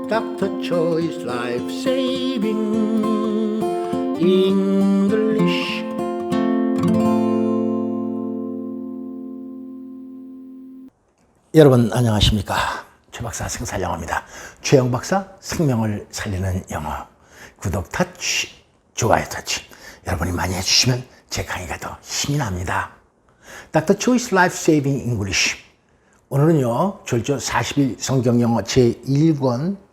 Dr. Choi's Life Saving English. 여러분 안녕하십니까? 최 박사 생살영어입니다. 최영 박사 생명을 살리는 영어. 구독 터치, 좋아요 터치. 여러분이 많이 해주시면 제 강의가 더 힘이 납니다. Dr. Choi's Life Saving English. 오늘은요, 졸조 40일 성경영어 제1권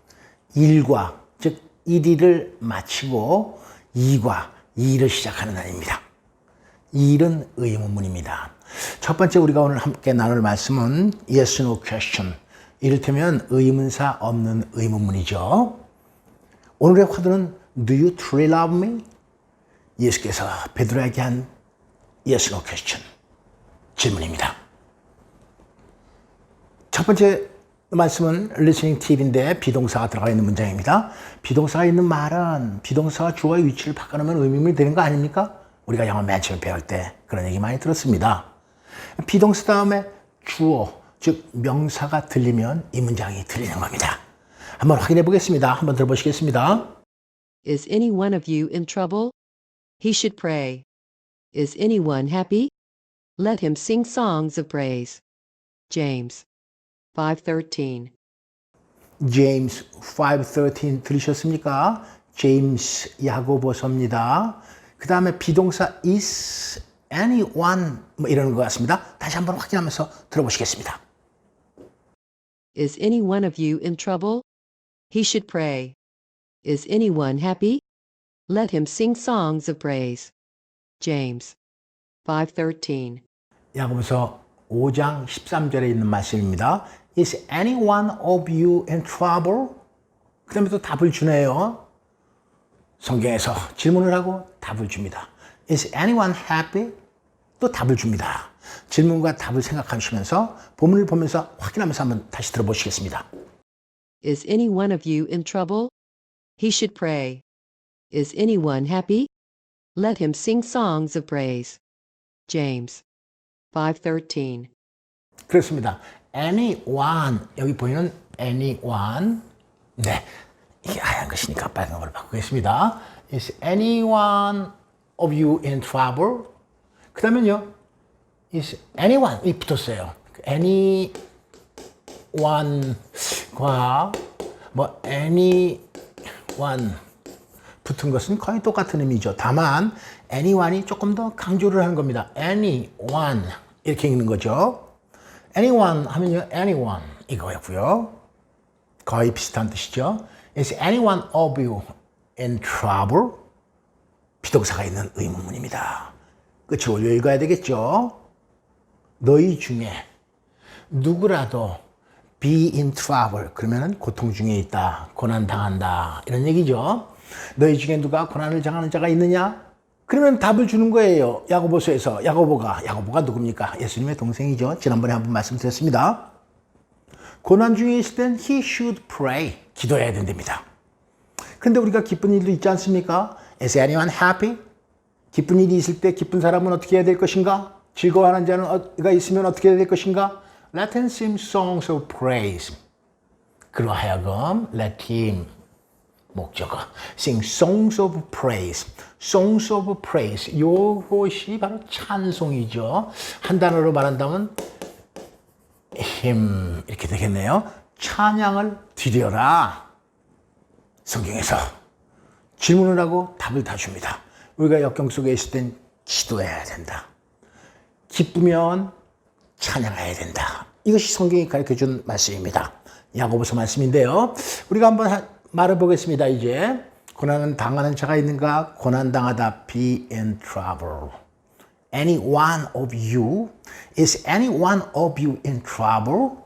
1과, 즉 1일을 마치고 2과 2를 시작하는 날입니다. 2일은 의문문입니다. 첫 번째 우리가 오늘 함께 나눌 말씀은 Yes, No Question. 이를테면 의문사 없는 의문문이죠. 오늘의 화두는 Do you truly love me? 예수께서 베드로에게 한 Yes, No Question. 질문입니다. 첫 번째 말씀은 listening 팁인데 비동사가 들어가 있는 문장입니다. 비동사가 있는 말은 비동사와 주어의 위치를 바꿔놓으면 의미문이 되는 거 아닙니까? 우리가 영어 맨 처음 배울 때 그런 얘기 많이 들었습니다. 비동사 다음에 주어, 즉 명사가 들리면 이 문장이 들리는 겁니다. 한번 확인해 보겠습니다. 한번 들어보시겠습니다. Is any one of you in trouble? He should pray. Is anyone happy? Let him sing songs of praise. James 5:13. James 5:13 들으셨습니까? 제임스 야고보서입니다. 그 다음에 비동사 is anyone 뭐 이러는 것 같습니다. 다시 한번 확인하면서 들어보시겠습니다. Is any one of you in trouble? He should pray. Is anyone happy? Let him sing songs of praise. James 5:13. 야고보서 5장 13절에 있는 말씀입니다. Is any one of you in trouble? 그 다음에 또 답을 주네요. 성경에서 질문을 하고 답을 줍니다. Is anyone happy? 또 답을 줍니다. 질문과 답을 생각하시면서 본문을 보면서 확인하면서 한번 다시 들어보시겠습니다. Is any one of you in trouble? He should pray. Is anyone happy? Let him sing songs of praise. James 5:13. 그렇습니다. anyone 여기 보이는 anyone 네 이게 하얀 것이니까 빨간 걸로 바꾸겠습니다. Is anyone of you in trouble? 그 다음에요 is anyone 이 붙었어요. anyone과 뭐 anyone 붙은 것은 거의 똑같은 의미죠. 다만 anyone이 조금 더 강조를 하는 겁니다. anyone 이렇게 읽는 거죠. anyone 하면요 anyone 이거였고요. 거의 비슷한 뜻이죠. Is anyone of you in trouble? 비동사가 있는 의문문입니다. 끝을 올려 읽어야 되겠죠. 너희 중에 누구라도 be in trouble 그러면 고통 중에 있다, 고난 당한다 이런 얘기죠. 너희 중에 누가 고난을 당하는 자가 있느냐? 그러면 답을 주는 거예요. 야고보서에서 야고보가 누굽니까? 예수님의 동생이죠. 지난번에 한번 말씀드렸습니다. 고난 중에 있을 땐 he should pray 기도해야 된답니다. 그런데 우리가 기쁜 일도 있지 않습니까? Is anyone happy? 기쁜 일이 있을 때 기쁜 사람은 어떻게 해야 될 것인가? 즐거워하는 자가 있으면 어떻게 해야 될 것인가? Let him sing songs of praise. 그러하여금 let him 목적어 sing songs of praise. songs of praise 요것이 바로 찬송이죠. 한 단어로 말한다면 hymn 이렇게 되겠네요. 찬양을 드려라. 성경에서 질문을 하고 답을 다 줍니다. 우리가 역경 속에 있을 땐 기도해야 된다. 기쁘면 찬양해야 된다. 이것이 성경이 가르쳐준 말씀입니다. 야고보서 말씀인데요. 우리가 한번 말해보겠습니다. 이제 고난은 당하는 자가 있는가? 고난당하다. Be in trouble. Any one of you? Is any one of you in trouble?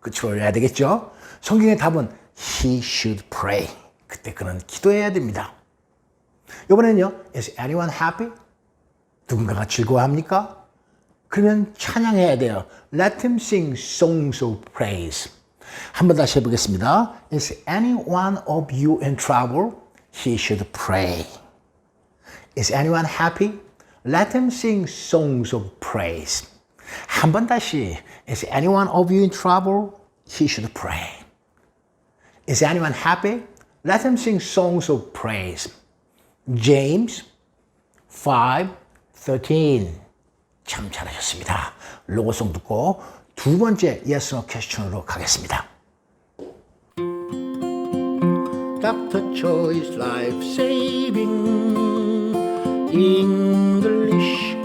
끝으로 올려야 되겠죠? 성경의 답은 He should pray. 그때 그는 기도해야 됩니다. 이번에는요. Is anyone happy? 누군가가 즐거워합니까? 그러면 찬양해야 돼요. Let him sing songs of praise. 한번 다시 해보겠습니다. Is any one of you in trouble? He should pray. Is anyone happy? Let him sing songs of praise. 한 번 다시. Is anyone of you in trouble? He should pray. Is anyone happy? Let him sing songs of praise. James 5:13. 참 잘하셨습니다. 로고송 듣고 두 번째 yes or question으로 가겠습니다. Dr. Choi's Life Saving English.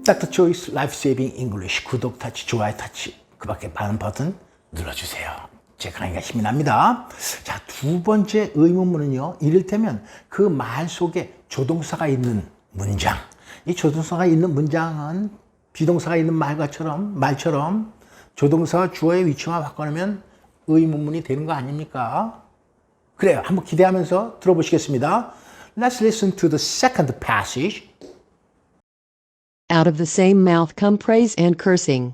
Dr. Choi's Life Saving English. 구독 타치, 좋아요 타치, 그 밖에 많은 버튼 눌러주세요. 제 강의가 힘이 납니다. 자, 두 번째 의문문은요, 이를테면 그 말 속에 조동사가 있는 문장. 이 조동사가 있는 문장은 비동사가 있는 말처럼 조동사와 주어의 위치만 바꿔놓으면 의문문이 되는 거 아닙니까? 그래요. 한번 기대하면서 들어보시겠습니다. Let's listen to the second passage. Out of the same mouth come praise and cursing.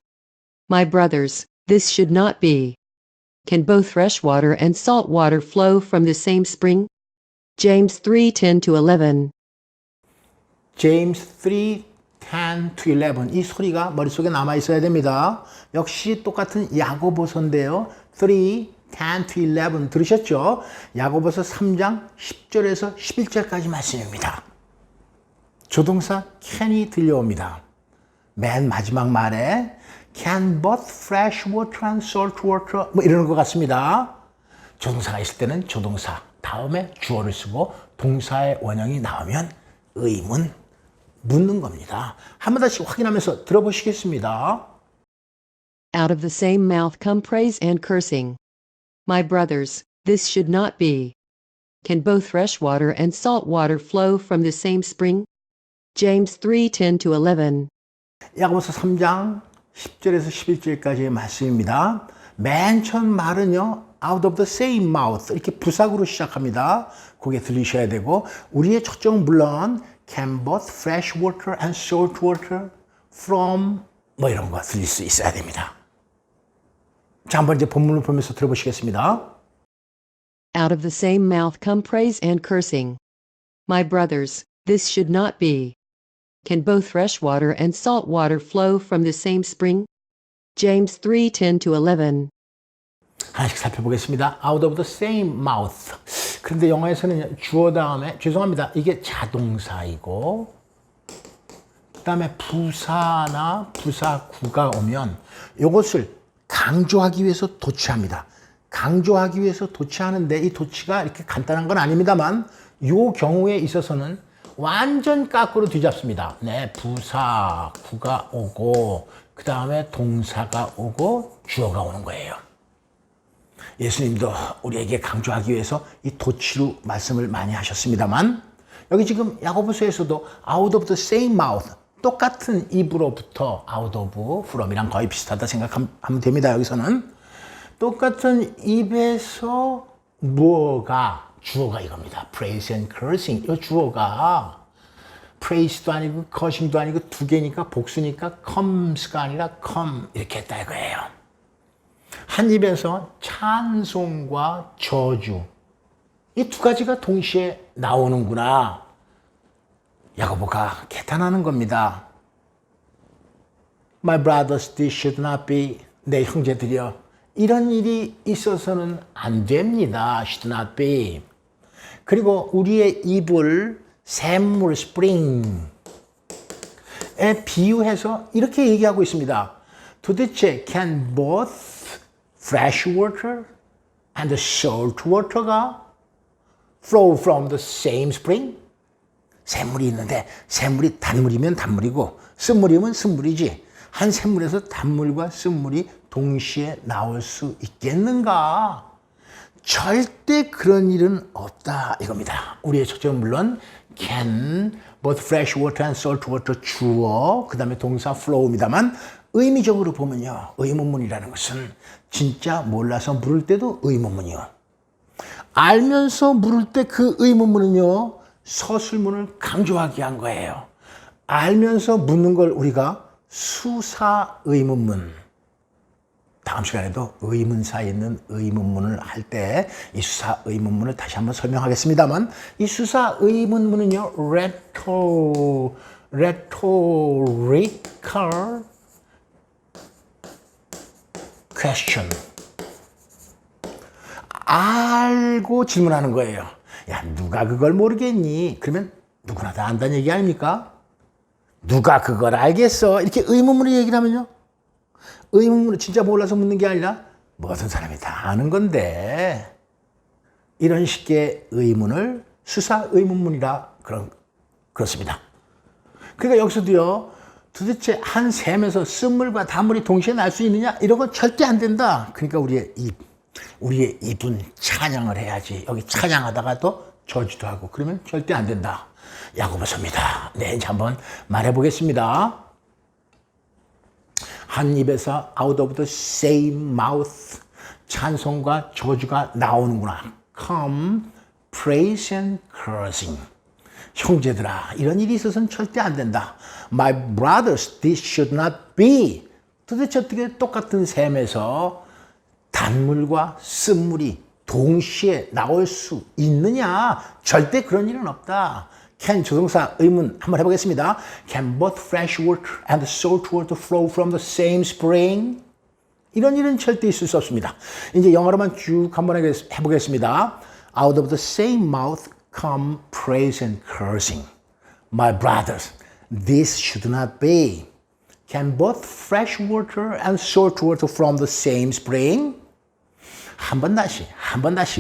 My brothers, this should not be. Can both fresh water and salt water flow from the same spring? James 3:10-11. James 3:10-11. 이 소리가 머릿속에 남아 있어야 됩니다. 역시 똑같은 야고보서인데요. 3:10-11 들으셨죠? 야고보서 3장 10절에서 11절까지 말씀입니다. 조동사 can이 들려옵니다. 맨 마지막 말에 can both fresh water and salt water 뭐 이러는 것 같습니다. 조동사가 있을 때는 조동사 다음에 주어를 쓰고 동사의 원형이 나오면 의문 묻는 겁니다. 한 번 다시 확인하면서 들어보시겠습니다. Out of the same mouth come praise and cursing. My brothers, this should not be. Can both fresh water and salt water flow from the same spring? James 3:10-11. 야고보서 3장 10절에서 11절까지의 말씀입니다. 맨 처음 말은요, out of the same mouth 이렇게 부사구로 시작합니다. 그게 들리셔야 되고, 우리의 초점은 물론 can both fresh water and salt water from 뭐 이런 거 들릴 수 있어야 됩니다. 자, 한번 이제 본문을 보면서 들어보시겠습니다. Out of the same mouth come praise and cursing. My brothers, this should not be. Can both fresh water and salt water flow from the same spring? James 3:10-11. 하나씩 살펴보겠습니다. Out of the same mouth. 그런데 영어에서는 주어 다음에, 죄송합니다, 이게 자동사이고 그 다음에 부사나 부사구가 오면 이것을 강조하기 위해서 도치합니다. 강조하기 위해서 도치하는데 이 도치가 이렇게 간단한 건 아닙니다만 이 경우에 있어서는 완전 거꾸로 뒤잡습니다. 네, 부사구가 오고 그 다음에 동사가 오고 주어가 오는 거예요. 예수님도 우리에게 강조하기 위해서 이 도치로 말씀을 많이 하셨습니다만 여기 지금 야고보서에서도 out of the same mouth 똑같은 입으로부터 out of from이랑 거의 비슷하다 생각하면 됩니다. 여기서는 똑같은 입에서 뭐가 주어가 이겁니다. praise and cursing. 이 주어가 praise도 아니고 cursing도 아니고 두 개니까 복수니까 comes가 아니라 come 이렇게 했다 이거예요. 한 입에서 찬송과 저주 이 두 가지가 동시에 나오는구나. 야고보가 개탄하는 겁니다. My brothers, this should not be. 내 형제들이여, 이런 일이 있어서는 안 됩니다. Should not be. 그리고 우리의 입을 샘물 스프링에 비유해서 이렇게 얘기하고 있습니다. 도대체 can both fresh water and salt water가 flow from the same spring? 샘물이 있는데 샘물이 단물이면 단물이고 쓴물이면 쓴물이지 한 샘물에서 단물과 쓴물이 동시에 나올 수 있겠는가? 절대 그런 일은 없다 이겁니다. 우리의 초점은 물론 can, both fresh water and salt water 주어, 그 다음에 동사 flow입니다만 의미적으로 보면요. 의문문이라는 것은 진짜 몰라서 물을 때도 의문문이요. 알면서 물을 때 그 의문문은요. 서술문을 강조하게 한 거예요. 알면서 묻는 걸 우리가 수사 의문문. 다음 시간에도 의문사에 있는 의문문을 할 때 이 수사 의문문을 다시 한번 설명하겠습니다만 이 수사 의문문은요. rhetorical question. 알고 질문하는 거예요. 야, 누가 그걸 모르겠니? 그러면 누구나 다 안다는 얘기 아닙니까? 누가 그걸 알겠어? 이렇게 의문문으로 얘기를 하면요. 의문문으로 진짜 몰라서 묻는 게 아니라 모든 사람이 다 아는 건데 이런 식의 의문을 수사 의문문이라 그렇습니다. 그러니까 여기서도요. 도대체 한 샘에서 쓴물과 단물이 동시에 날 수 있느냐? 이런 건 절대 안 된다. 그러니까 우리의 입은 찬양을 해야지. 여기 찬양하다가도 저주도 하고 그러면 절대 안 된다. 야고보서입니다. 네, 이제 한번 말해 보겠습니다. 한 입에서 out of the same mouth 찬송과 저주가 나오는구나. come, praise and cursing. 형제들아, 이런 일이 있어서는 절대 안 된다. My brothers, this should not be. 도대체 어떻게 똑같은 샘에서 단물과 쓴물이 동시에 나올 수 있느냐? 절대 그런 일은 없다. Can 조동사 의문 한번 해보겠습니다. Can both fresh water and salt water flow from the same spring? 이런 일은 절대 있을 수 없습니다. 이제 영어로만 쭉 한번 해보겠습니다. Out of the same mouth come praise and cursing. My brothers, this should not be. Can both fresh water and salt water from the same spring? 한 번 다시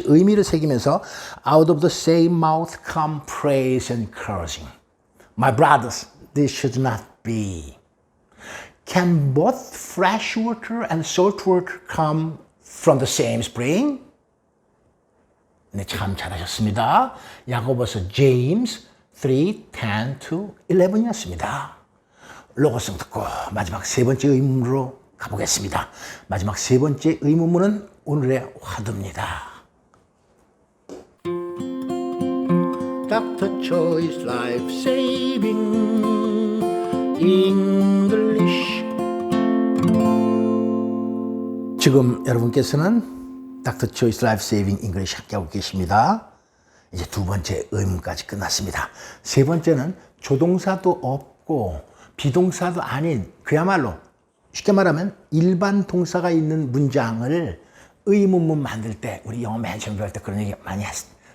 의미를 새기면서 out of the same mouth come praise and cursing. My brothers, this should not be. Can both fresh water and salt water come from the same spring? 네, 참 잘하셨습니다. 야고보서 James 3:10-11이었습니다. 로고송 듣고 마지막 세 번째 의문으로 가보겠습니다. 마지막 세 번째 의문문은 오늘의 화두입니다. Dr. Choice Life Saving English. 지금 여러분께서는 Dr. Choice Life Saving English 함께하고 계십니다. 이제 두 번째 의문까지 끝났습니다. 세 번째는 조동사도 없고 비동사도 아닌 그야말로 쉽게 말하면 일반 동사가 있는 문장을 의문문 만들 때 우리 영어 맨 처음 배울 때 그런 얘기 많이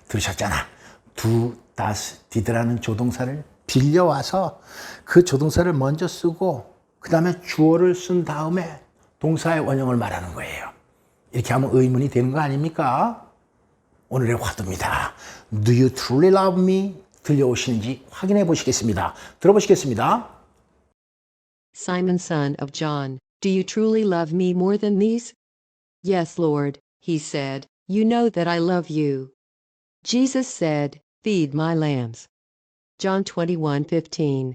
들으셨잖아. do, does, did라는 조동사를 빌려와서 그 조동사를 먼저 쓰고 그 다음에 주어를 쓴 다음에 동사의 원형을 말하는 거예요. 이렇게 하면 의문이 되는 거 아닙니까? 오늘의 화두입니다. Do you truly love me? 들려오시는지 확인해 보시겠습니다. 들어보시겠습니다. Simon, son of John, do you truly love me more than these? Yes, Lord, he said, you know that I love you. Jesus said, feed my lambs. John 21:15.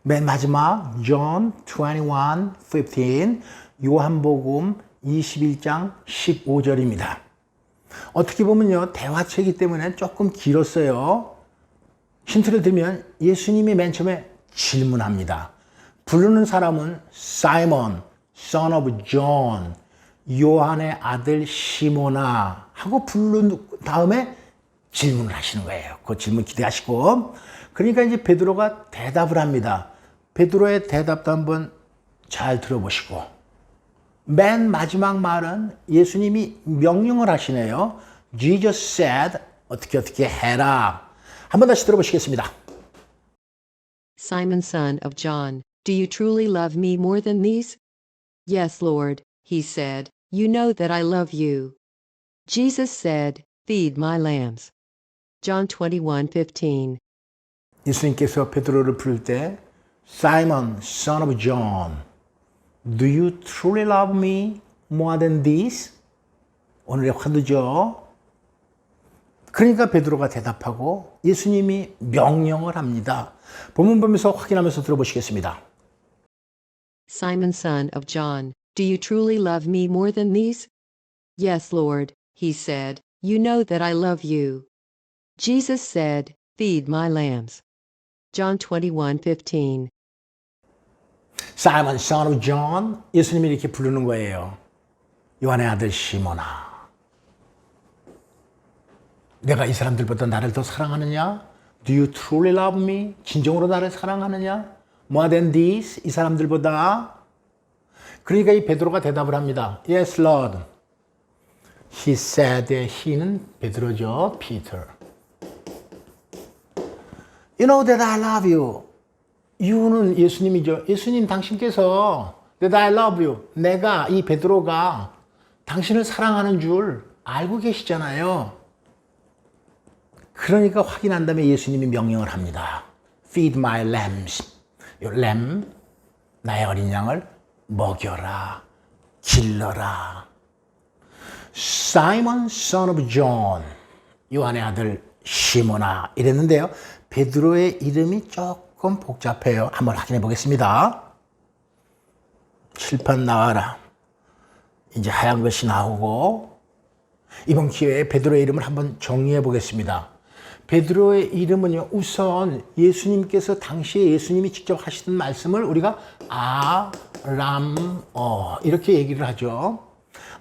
맨 마지막 John 21:15 요한복음 21장 15절입니다. 어떻게 보면요 대화체이기 때문에 조금 길었어요. 힌트를 드리면 예수님이 맨 처음에 질문합니다. 부르는 사람은 Simon, son of John, 요한의 아들 시몬아 하고 부른 다음에 질문을 하시는 거예요. 그 질문 기대하시고 그러니까 이제 베드로가 대답을 합니다. 베드로의 대답도 한번 잘 들어보시고 맨 마지막 말은 예수님이 명령을 하시네요. Jesus said 어떻게 해라. 한번 다시 들어보시겠습니다. Simon, son of John, do you truly love me more than these? Yes, Lord, he said, you know that I love you. Jesus said, feed my lambs. John 21:15. 예수님께서 베드로를 부를 때 Simon, son of John, do you truly love me more than this? 오늘의 화두죠. 그러니까 베드로가 대답하고 예수님이 명령을 합니다. 본문 보면서 확인하면서 들어보시겠습니다. Simon, son of John, do you truly love me more than these? Yes, Lord, he said, you know that I love you. Jesus said, feed my lambs. John 21:15. Simon, son of John, 예수님이 이렇게 부르는 거예요. 요한의 아들 시몬아. 내가 이 사람들보다 나를 더 사랑하느냐? Do you truly love me? 진정으로 나를 사랑하느냐? More than these, 이 사람들보다. 그러니까 이 베드로가 대답을 합니다. Yes, Lord. He said, he는 베드로죠. Peter. You know that I love you. you는 예수님이죠. 예수님 당신께서 that I love you. 내가 이 베드로가 당신을 사랑하는 줄 알고 계시잖아요. 그러니까 확인한 다음에 예수님이 명령을 합니다. Feed my lambs. 요 램, 나의 어린 양을 먹여라, 길러라. Simon, son of John. 요한의 아들 시몬아 이랬는데요. 베드로의 이름이 조금 복잡해요. 한번 확인해 보겠습니다. 칠판 나와라. 이제 하얀 것이 나오고 이번 기회에 베드로의 이름을 한번 정리해 보겠습니다. 베드로의 이름은요, 우선 예수님께서 당시에 예수님이 직접 하시던 말씀을 우리가 아람어 이렇게 얘기를 하죠.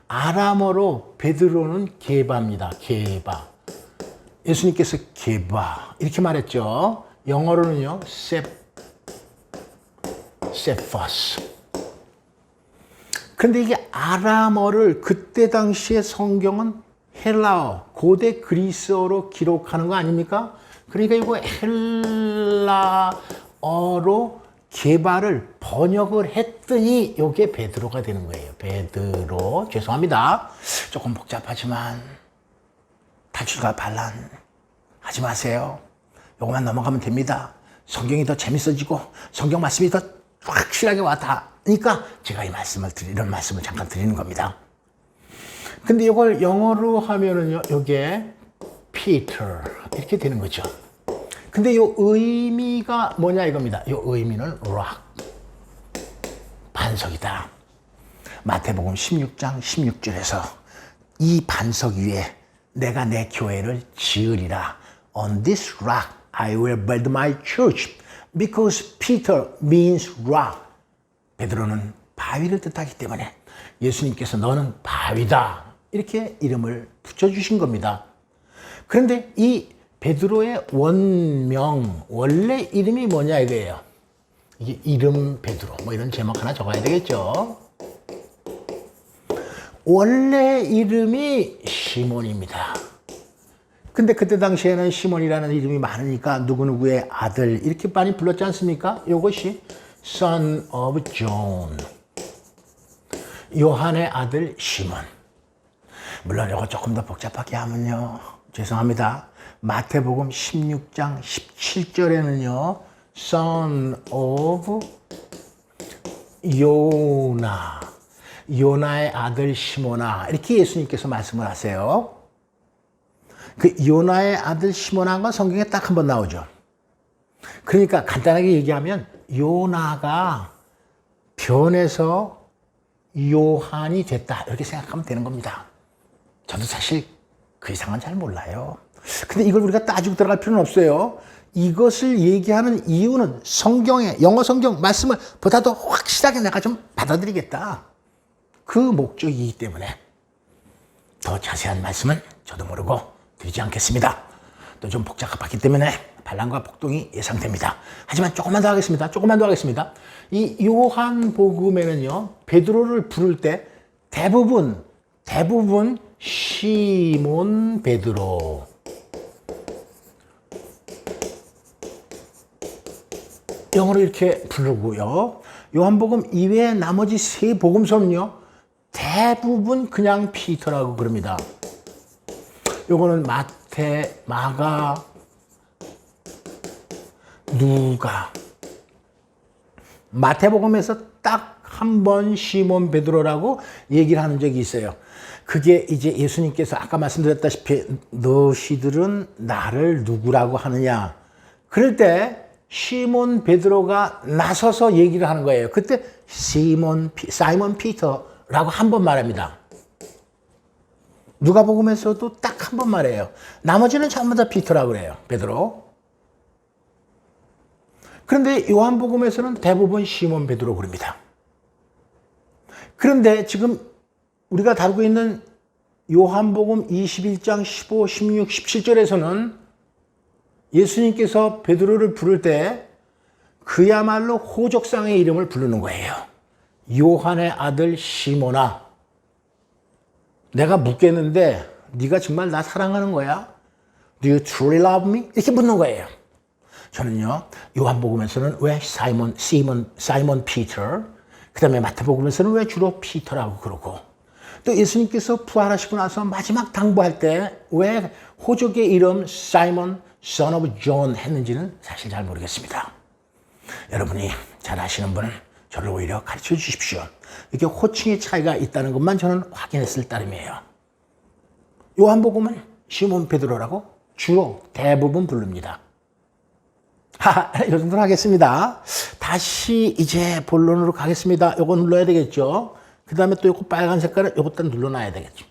아람어로 베드로는 게바입니다. 게바. 예수님께서 게바 이렇게 말했죠. 영어로는요, 세퍼스. 근데 이게 아람어를 그때 당시에 성경은 헬라어, 고대 그리스어로 기록하는 거 아닙니까? 그러니까 이거 헬라어로 게바를 번역을 했더니 이게 베드로가 되는 거예요. 베드로. 죄송합니다. 조금 복잡하지만 탈출과 반란 하지 마세요. 요것만 넘어가면 됩니다. 성경이 더 재밌어지고 성경 말씀이 더 확실하게 와닿으니까 제가 이런 말씀을 잠깐 드리는 겁니다. 근데 이걸 영어로 하면은요, 요게 Peter 이렇게 되는 거죠. 근데 요 의미가 뭐냐 이겁니다. 요 의미는 rock, 반석이다. 마태복음 16장 16절에서 이 반석 위에 내가 내 교회를 지으리라. On this rock I will build my church. Because Peter means rock. 베드로는 바위를 뜻하기 때문에 예수님께서 너는 바위다. 이렇게 이름을 붙여주신 겁니다. 그런데 이 베드로의 원명, 원래 이름이 뭐냐 이거예요. 이게 이름 베드로, 뭐 이런 제목 하나 적어야 되겠죠. 원래 이름이 시몬입니다. 근데 그때 당시에는 시몬이라는 이름이 많으니까 누구누구의 아들 이렇게 많이 불렀지 않습니까? 이것이 Son of John. 요한의 아들 시몬. 물론 이거 조금 더 복잡하게 하면요. 죄송합니다. 마태복음 16장 17절에는요. Son of 요나. 요나의 아들 시몬아. 이렇게 예수님께서 말씀을 하세요. 그 요나의 아들 시몬한 건 성경에 딱 한 번 나오죠. 그러니까 간단하게 얘기하면 요나가 변해서 요한이 됐다 이렇게 생각하면 되는 겁니다. 저도 사실 그 이상은 잘 몰라요. 근데 이걸 우리가 따지고 들어갈 필요는 없어요. 이것을 얘기하는 이유는 성경의 영어 성경 말씀을 보다 더 확실하게 내가 좀 받아들이겠다. 그 목적이기 때문에 더 자세한 말씀은 저도 모르고 드리지 않겠습니다. 또 좀 복잡하기 때문에 반란과 폭동이 예상됩니다. 하지만 조금만 더 하겠습니다. 이 요한복음에는요, 베드로를 부를 때 대부분 시몬 베드로. 영어로 이렇게 부르고요. 요한복음 이외에 나머지 세 복음서는요, 대부분 그냥 피터라고 그럽니다. 요거는 마태, 마가, 누가. 마태복음에서 딱 한 번 시몬 베드로라고 얘기를 하는 적이 있어요. 그게 이제 예수님께서 아까 말씀드렸다시피 너희들은 나를 누구라고 하느냐. 그럴 때 시몬 베드로가 나서서 얘기를 하는 거예요. 그때 사이먼 피터라고 한 번 말합니다. 누가복음에서도 딱 한 번 말해요. 나머지는 전부 다 피터라고 그래요. 베드로. 그런데 요한복음에서는 대부분 시몬 베드로 그럽니다. 그런데 지금 우리가 다루고 있는 요한복음 21장 15, 16, 17절에서는 예수님께서 베드로를 부를 때 그야말로 호적상의 이름을 부르는 거예요. 요한의 아들 시몬아, 내가 묻겠는데 네가 정말 나 사랑하는 거야? Do you truly love me? 이렇게 묻는 거예요. 저는요, 요한복음에서는 왜 사이먼 피터, 그 다음에 마태복음에서는 왜 주로 피터라고 그러고, 또 예수님께서 부활하시고 나서 마지막 당부할 때 왜 호적의 이름 사이먼 son of John 했는지는 사실 잘 모르겠습니다. 여러분이 잘 아시는 분은 저를 오히려 가르쳐 주십시오. 이렇게 호칭의 차이가 있다는 것만 저는 확인했을 따름이에요. 요한복음은 시몬 베드로라고 주로 대부분 부릅니다. 이 정도로 하겠습니다. 다시 이제 본론으로 가겠습니다. 요거 눌러야 되겠죠. 그 다음에 또 요거 빨간 색깔을 요것도 눌러놔야 되겠죠.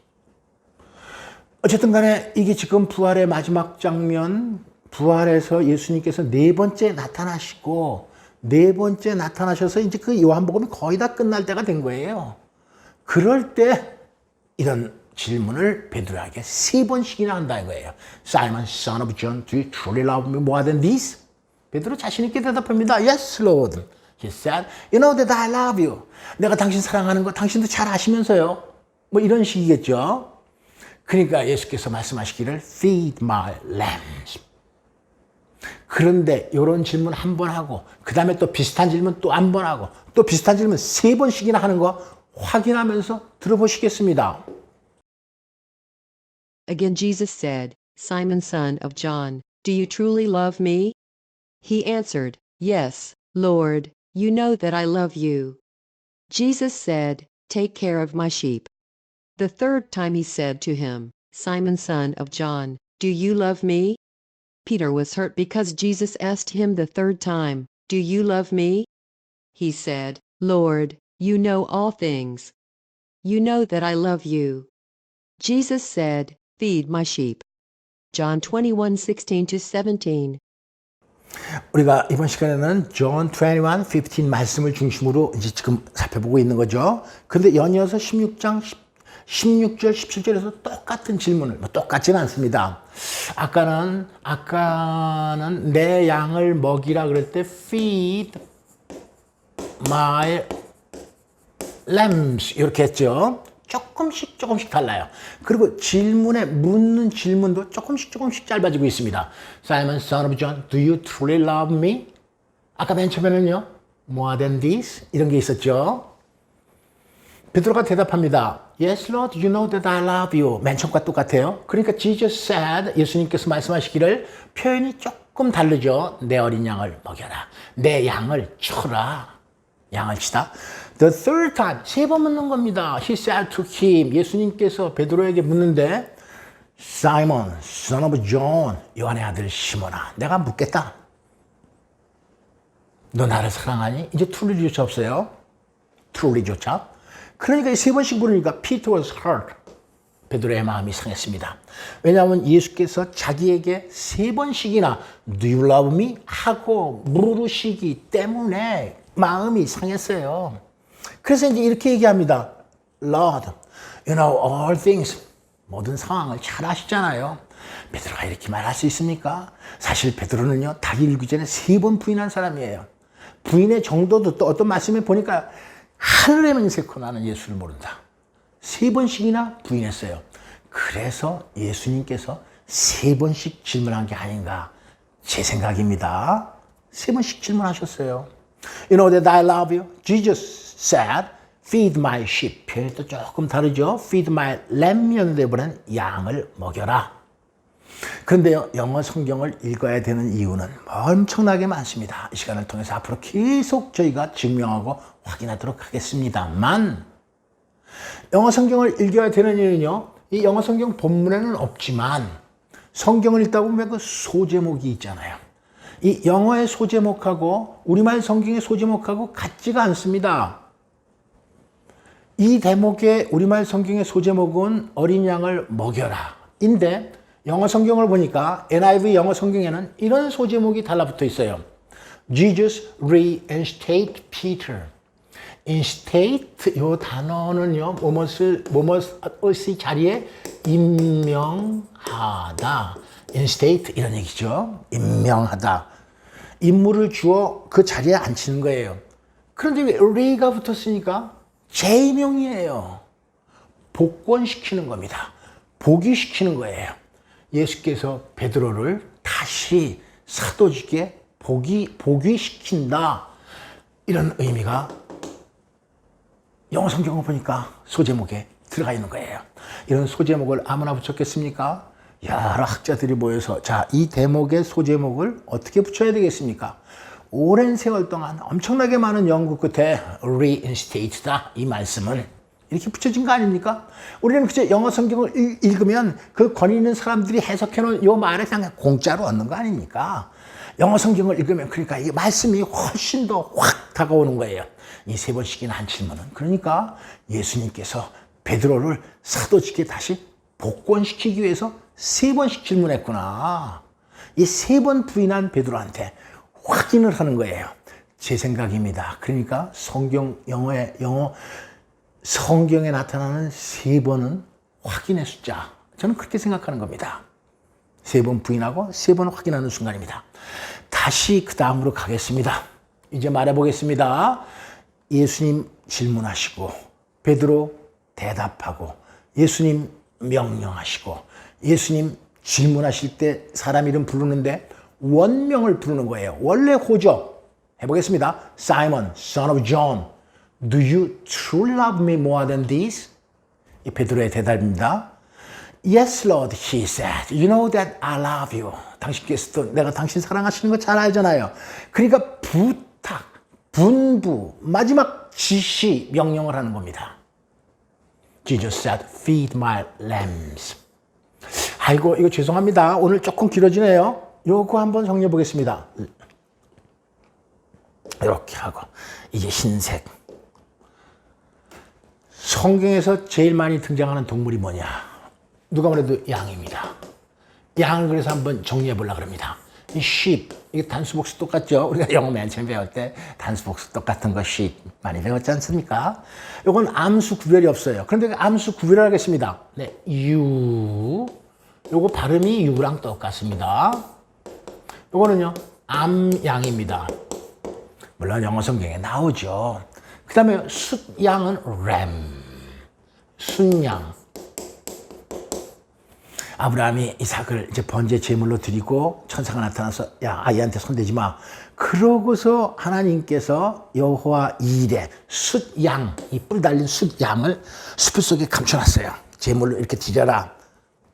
어쨌든 간에 이게 지금 부활의 마지막 장면, 부활에서 예수님께서 네 번째 나타나시고, 네 번째 나타나셔서 이제 그 요한복음이 거의 다 끝날 때가 된 거예요. 그럴 때 이런 질문을 베드로에게 세 번씩이나 한다 이거예요. Simon, son of John, do you truly love me more than this? 베드로 자신 있게 대답합니다. Yes, Lord. He said, you know that I love you. 내가 당신 사랑하는 거 당신도 잘 아시면서요. 뭐 이런 식이겠죠. 그러니까 예수께서 말씀하시기를 feed my lambs. 그런데 이런 질문 한 번 하고 그 다음에 또 비슷한 질문 또 한 번 하고 또 비슷한 질문 세 번씩이나 하는 거 확인하면서 들어보시겠습니다. Again Jesus said, Simon son of John, do you truly love me? He answered, Yes, Lord, you know that I love you. Jesus said, Take care of my sheep. The third time he said to him, Simon son of John, do you love me? Peter was hurt because Jesus asked him the third time, Do you love me? He said, Lord, you know all things. You know that I love you. Jesus said, Feed my sheep. John 21:16-17. 우리가 이번 시간에는 John 21:15 말씀을 중심으로 이제 지금 살펴보고 있는 거죠. 근데 연이어서 16장 16절, 17절에서 똑같은 질문을, 뭐 똑같지는 않습니다. 아까는 내 양을 먹이라 그럴 때 feed my lambs 이렇게 했죠. 조금씩 달라요. 그리고 묻는 질문도 조금씩 짧아지고 있습니다. Simon, son of John, do you truly love me? 아까 맨 처음에는요, more than this 이런 게 있었죠. 베드로가 대답합니다. Yes, Lord, you know that I love you. 맨 처음과 똑같아요. 그러니까 Jesus said, 예수님께서 말씀하시기를 표현이 조금 다르죠. 내 어린 양을 먹여라. 내 양을 쳐라. 양을 치다. The third time, 세 번 묻는 겁니다. He said to him, 예수님께서 베드로에게 묻는데 Simon, son of John, 요한의 아들 시몬아, 내가 묻겠다. 너 나를 사랑하니? 이제 truly조차 없어요. truly조차. 그러니까 세 번씩 부르니까 Peter was hurt. 베드로의 마음이 상했습니다. 왜냐하면 예수께서 자기에게 세 번씩이나 Do you love me? 하고 물으시기 때문에 마음이 상했어요. 그래서 이제 이렇게 얘기합니다. Lord, you know all things. 모든 상황을 잘 아시잖아요. 베드로가 이렇게 말할 수 있습니까? 사실 베드로는요, 닭이 일기 전에 세 번 부인한 사람이에요. 부인의 정도도 또 어떤 말씀에 보니까 하늘에 맹세코 나는 예수를 모른다. 세 번씩이나 부인했어요. 그래서 예수님께서 세 번씩 질문한 게 아닌가 제 생각입니다. 세 번씩 질문하셨어요. You know that I love you. Jesus said, feed my sheep. 표현도 조금 다르죠. feed my lamb이었는데 이번엔 양을 먹여라. 그런데요, 영어 성경을 읽어야 되는 이유는 엄청나게 많습니다. 이 시간을 통해서 앞으로 계속 저희가 증명하고 확인하도록 하겠습니다만, 영어 성경을 읽어야 되는 이유는요, 이 영어 성경 본문에는 없지만 성경을 읽다 보면 그 소제목이 있잖아요. 이 영어의 소제목하고 우리말 성경의 소제목하고 같지가 않습니다. 이 대목의 우리말 성경의 소제목은 어린 양을 먹여라 인데, 영어 성경을 보니까 NIV 영어 성경에는 이런 소제목이 달라붙어 있어요. Jesus reinstate Peter. instate 이 단어는요, 무엇의 자리에 임명하다. instate 이런 얘기죠. 임명하다. 임무를 주어 그 자리에 앉히는 거예요. 그런데 왜 레이가 붙었으니까 제명이에요. 복권시키는 겁니다. 복위시키는 거예요. 예수께서 베드로를 다시 사도직에 복위시킨다. 이런 의미가 영어 성경을 보니까 소제목에 들어가 있는 거예요. 이런 소제목을 아무나 붙였겠습니까? 여러 학자들이 모여서 자, 이 대목의 소제목을 어떻게 붙여야 되겠습니까? 오랜 세월 동안 엄청나게 많은 연구 끝에 reinstated다 이 말씀을 이렇게 붙여진 거 아닙니까? 우리는 그저 영어 성경을 읽으면 그 권위 있는 사람들이 해석해놓은 이 말을 그냥 공짜로 얻는 거 아닙니까? 영어 성경을 읽으면 그러니까 이 말씀이 훨씬 더 확 다가오는 거예요. 이 세 번씩이나 한 질문은. 그러니까 예수님께서 베드로를 사도직에 다시 복권시키기 위해서 3번씩 질문했구나. 이 3번 부인한 베드로한테 확인을 하는 거예요. 제 생각입니다. 그러니까 성경에 나타나는 3번은 확인의 숫자. 저는 그렇게 생각하는 겁니다. 3번 부인하고 3번 확인하는 순간입니다. 다시 그 다음으로 가겠습니다. 이제 말해보겠습니다. 예수님 질문하시고 베드로 대답하고 예수님 명령하시고 예수님 질문하실 때 사람 이름 부르는데 원명을 부르는 거예요. 원래 호적 해보겠습니다. Simon, son of John, do you truly love me more than this? 이 베드로의 대답입니다. Yes, Lord, he said. You know that I love you. 당신께서도 내가 당신 사랑하시는 거 잘 알잖아요. 그러니까 부탁, 분부, 마지막 지시, 명령을 하는 겁니다. Jesus said, feed my lambs. 아이고, 이거 죄송합니다. 오늘 조금 길어지네요. 요거 한번 정리해 보겠습니다. 이렇게 하고, 이게 흰색. 성경에서 제일 많이 등장하는 동물이 뭐냐? 누가 뭐래도 양입니다. 양을 그래서 한번 정리해 보려고 합니다. 이 sheep, 이게 단수복수 똑같죠? 우리가 영어 맨 처음 배울 때 단수복수 똑같은 거 sheep 많이 배웠지 않습니까? 이건 암수 구별이 없어요. 그런데 암수 구별을 하겠습니다. 네, you. 요거 발음이 you랑 똑같습니다. 요거는요, 암양입니다. 물론 영어 성경에 나오죠. 그 다음에 숫양은 ram, 순양. 아브라함이 이삭을 이제 번제 제물로 드리고 천사가 나타나서 야, 아이한테 손대지 마. 그러고서 하나님께서 여호와 이레 숫양, 이 뿔 달린 숫양을 숲 속에 감춰놨어요. 제물로 이렇게 드려라.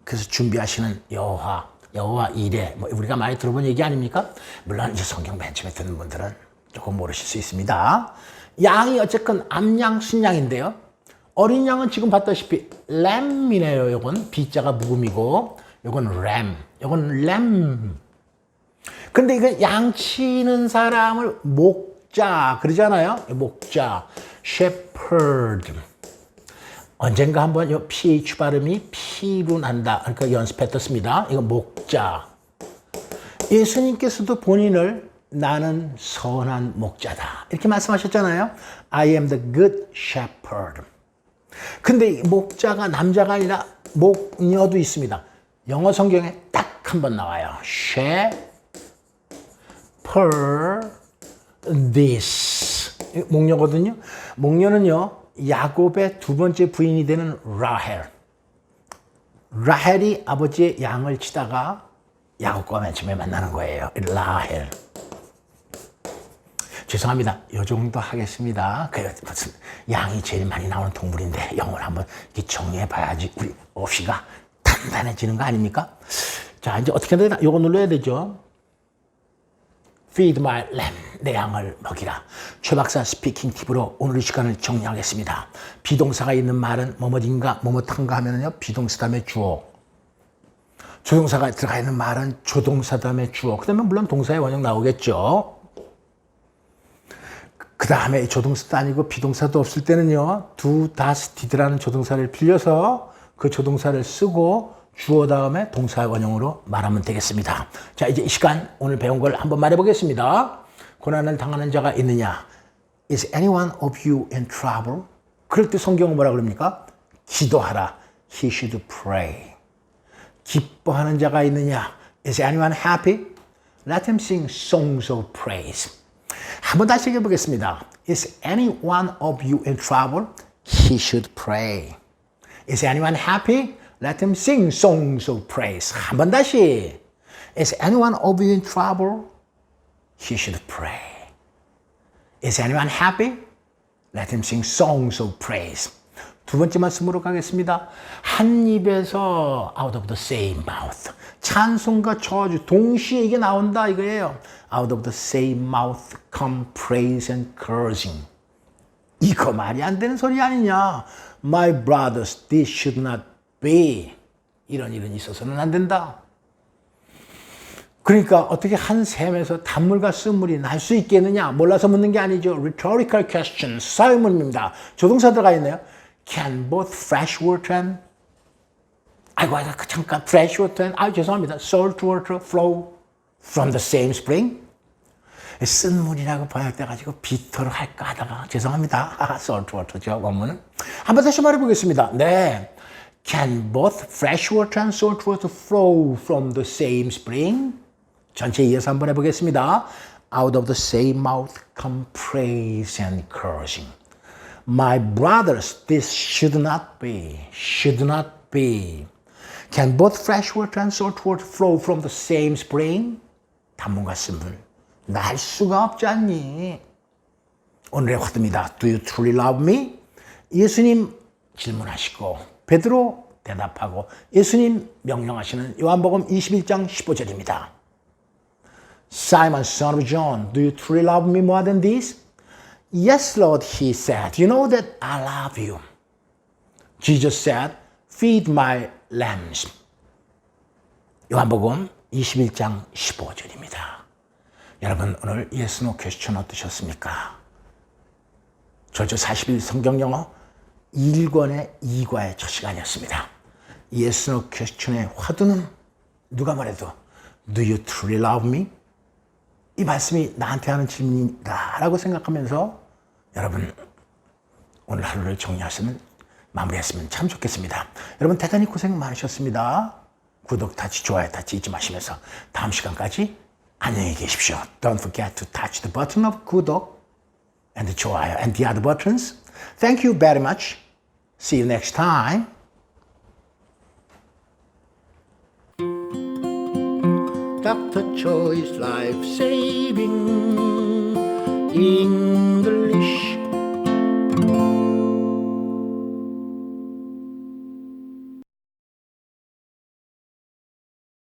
그래서 준비하시는 여호와 이레. 뭐 우리가 많이 들어본 얘기 아닙니까? 물론 이제 성경 맨 처음에 듣는 분들은 조금 모르실 수 있습니다. 양이 어쨌건 암양, 순양인데요. 어린 양은 지금 봤다시피 램이네요. 요건 B자가 묵음이고 요건 램, 요건 램. 근데 이거 양치는 사람을 목자 그러잖아요. 목자, shepherd. 언젠가 한번 요 PH 발음이 P로 난다. 그러니까 연습했었습니다. 이거 목자. 예수님께서도 본인을 나는 선한 목자다. 이렇게 말씀하셨잖아요. I am the good shepherd. 근데 목자가 남자가 아니라 목녀도 있습니다. 영어 성경에 딱 한 번 나와요. shepherdess. 목녀거든요. 목녀는요, 야곱의 두 번째 부인이 되는 라헬. 라헬이 아버지의 양을 치다가 야곱과 맨 처음에 만나는 거예요. 라헬. 죄송합니다. 요 정도 하겠습니다. 무슨 양이 제일 많이 나오는 동물인데 영어를 한번 이렇게 정리해 봐야지 우리 어휘가 단단해지는 거 아닙니까? 자, 이제 어떻게 해야 되나? 요거 눌러야 되죠. Feed my lamb. 내 양을 먹이라. 최 박사 스피킹 팁으로 오늘 이 시간을 정리하겠습니다. 비동사가 있는 말은 뭐뭐인가 뭐뭐탄가 하면은요, 비동사 다음에 주어. 조동사가 들어가 있는 말은 조동사 다음에 주어. 그 다음에 물론 동사의 원형 나오겠죠. 그 다음에 조동사도 아니고 비동사도 없을 때는요, do, does, did라는 조동사를 빌려서 그 조동사를 쓰고 주어 다음에 동사 원형으로 말하면 되겠습니다. 자, 이제 이 시간 오늘 배운 걸 한번 말해 보겠습니다. 고난을 당하는 자가 있느냐? Is anyone of you in trouble? 그럴 때 성경은 뭐라 그럽니까? 기도하라. He should pray. 기뻐하는 자가 있느냐? Is anyone happy? Let him sing songs of praise. 한번 다시 읽어보겠습니다. Is any one of you in trouble? He should pray. Is anyone happy? Let him sing songs of praise. 한번 다시. Is anyone of you in trouble? He should pray. Is anyone happy? Let him sing songs of praise. 두 번째 말씀으로 가겠습니다. 한 입에서 out of the same mouth. 찬송과 저주 동시에 이게 나온다 이거예요. Out of the same mouth come praise and cursing. 이거 말이 안 되는 소리 아니냐. My brothers, this should not be. 이런 일은 있어서는 안 된다. 그러니까 어떻게 한 샘에서 단물과 쓴물이 날 수 있겠느냐? 몰라서 묻는 게 아니죠. Rhetorical question, 사회문입니다. 조동사 들어가 있네요. Can both fresh water and 아이고 잠깐 fresh water and 죄송합니다. Salt water flow from the same spring? 쓴물이라고 번역돼가지고 비터로 할까 하다가 죄송합니다. Salt water죠 원문은. 한번 다시 말해보겠습니다. 네, Can both fresh water and salt water flow from the same spring? 전체 이어서 한번 해보겠습니다. Out of the same mouth come praise and cursing. My brothers, this should not be, should not be. Can both fresh water and salt water flow from the same spring? 단문과 쓴물 날 수가 없지 않니? 오늘의 화두입니다. Do you truly love me? 예수님 질문하시고 베드로 대답하고 예수님 명령하시는 요한복음 21장 15절입니다. Simon, son of John, do you truly love me more than this? Yes, Lord, he said. You know that I love you. Jesus said, feed my lambs. 요한복음 21장 15절입니다. 여러분 오늘 Yes, No 퀘스천 어떠셨습니까? 조조 40일 성경영어 1권의 2과의 첫 시간이었습니다. Yes, No 퀘스천의 화두는 누가 말해도 Do you truly love me? 이 말씀이 나한테 하는 질문이다 라고 생각하면서 여러분 오늘 하루를 정리하시면 마무리했으면 참 좋겠습니다. 여러분 대단히 고생 많으셨습니다. 구독 타치 좋아요 타치 잊지 마시면서 다음 시간까지 안녕히 계십시오. Don't forget to touch the button of 구독 and 좋아요 and the other buttons. Thank you very much. See you next time. Dr. Choi's life saving English